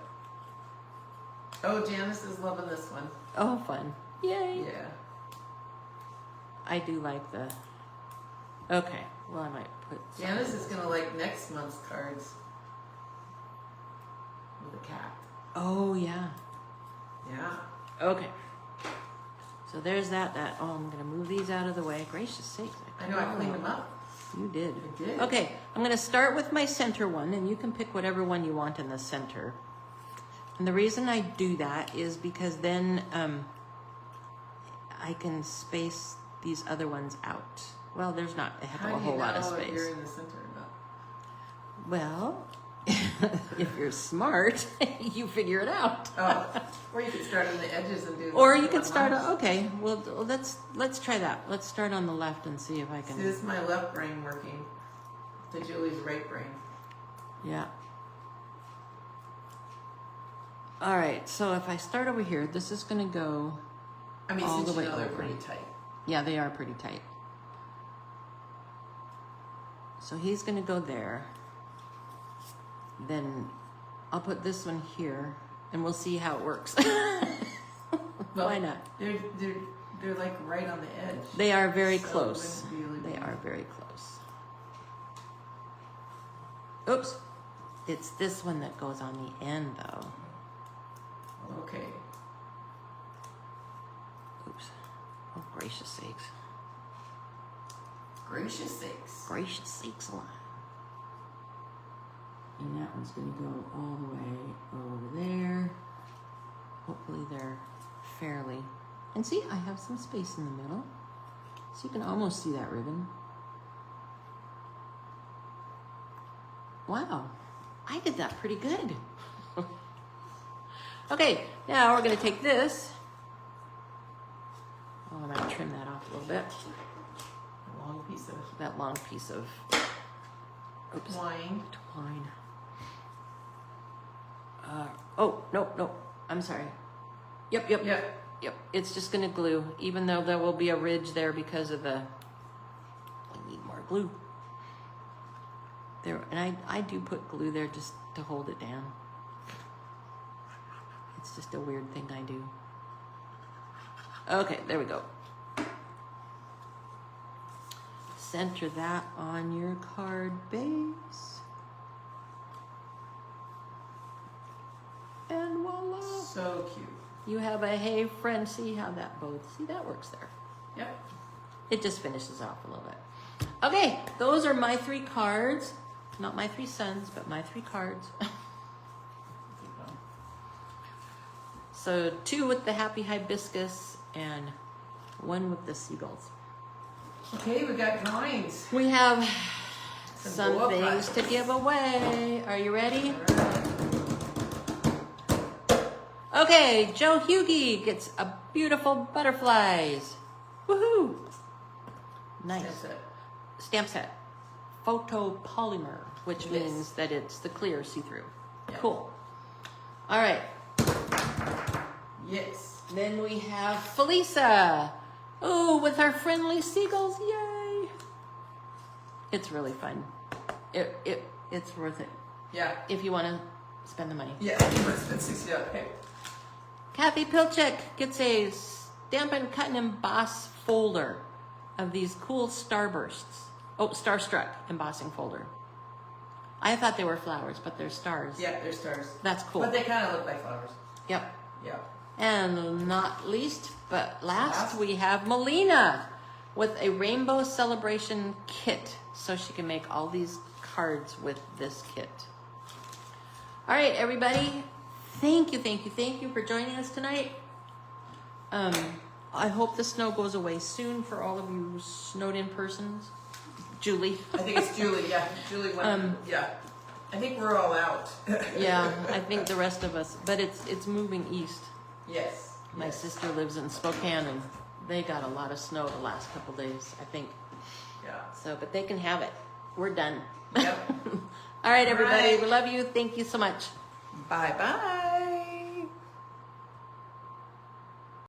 Oh, Janice is loving this one. Oh, fun. Yay. Yeah. I do like the... Okay, well I might put... Janice is gonna like next month's cards. With a cat. Oh, yeah. Yeah. Okay. So there's that. Oh, I'm going to move these out of the way. Gracious sakes. I know, I cleaned them up. You did. I did. Okay, I'm going to start with my center one, and you can pick whatever one you want in the center. And the reason I do that is because then I can space these other ones out. Well, there's not a heck of a whole lot of space. How do you know if you're in the center or not? Well, if you're smart, you figure it out. Oh, or you could start on the edges and do. Or you could start. Okay, well let's try that. Let's start on the left and see if I can. See, this is my left brain working. To Julie's right brain. Yeah. All right. So if I start over here, this is going to go. I mean, all since the way you know they're over. pretty tight. Yeah, they are pretty tight. So he's going to go there. Then I'll put this one here, and we'll see how it works. Well, why not? They're like right on the edge. They are very So close. it wouldn't really They be- are very close. Oops. It's this one that goes on the end, though. Okay. Oops. Oh, gracious sakes. Gracious sakes. Gracious sakes alive. And that one's going to go all the way over there. Hopefully they're fairly... And see, I have some space in the middle. So you can almost see that ribbon. Wow. I did that pretty good. Okay, now we're going to take this. Oh, I'm going to trim that off a little bit. A long piece of That long piece of oops, twine. twine. Oh, no. I'm sorry. Yep. Yep. It's just going to glue, even though there will be a ridge there because of the... We need more glue. There, and I do put glue there just to hold it down. It's just a weird thing I do. Okay, there we go. Center that on your card base. And voila. So cute. You have a hey friend. See how that both, see that works there. Yep. It just finishes off a little bit. Okay, those are my 3 cards. Not my 3 sons, but my 3 cards. So 2 with the happy hibiscus and 1 with the seagulls. Okay, we got drawings. We have Some some blow-up things to prizes. give away. Are you ready? All right. Okay, Joe Hughie gets a beautiful butterflies. Woohoo! Nice. That's it. Stamp set. Photopolymer, which Yes. means that it's the clear see-through. Yeah. Cool. All right. Yes. Then we have Felisa. Oh, with our friendly seagulls. Yay! It's really fun. It's worth it Yeah. if you want to spend the money. Yeah. Let's see. Okay. Kathy Pilchek gets a Stampin' Cut and Emboss folder of these cool starbursts. Oh, Starstruck embossing folder. I thought they were flowers, but they're stars. Yeah, they're stars. That's cool. But they kind of look like flowers. Yep. Yeah. And not least, but last, Last. we have Melina with a Rainbow Celebration kit. So she can make all these cards with this kit. All right, everybody. Thank you for joining us tonight. I hope the snow goes away soon for all of you snowed in persons. Julie. I think it's Julie. Yeah. Julie went. Yeah. I think we're all out. Yeah, I think the rest of us, but it's moving east. Yes. My sister lives in Spokane and they got a lot of snow the last couple days, I think. Yeah. So, but they can have it. We're done. Yep. All right, everybody. All right. We love you. Thank you so much. Bye bye.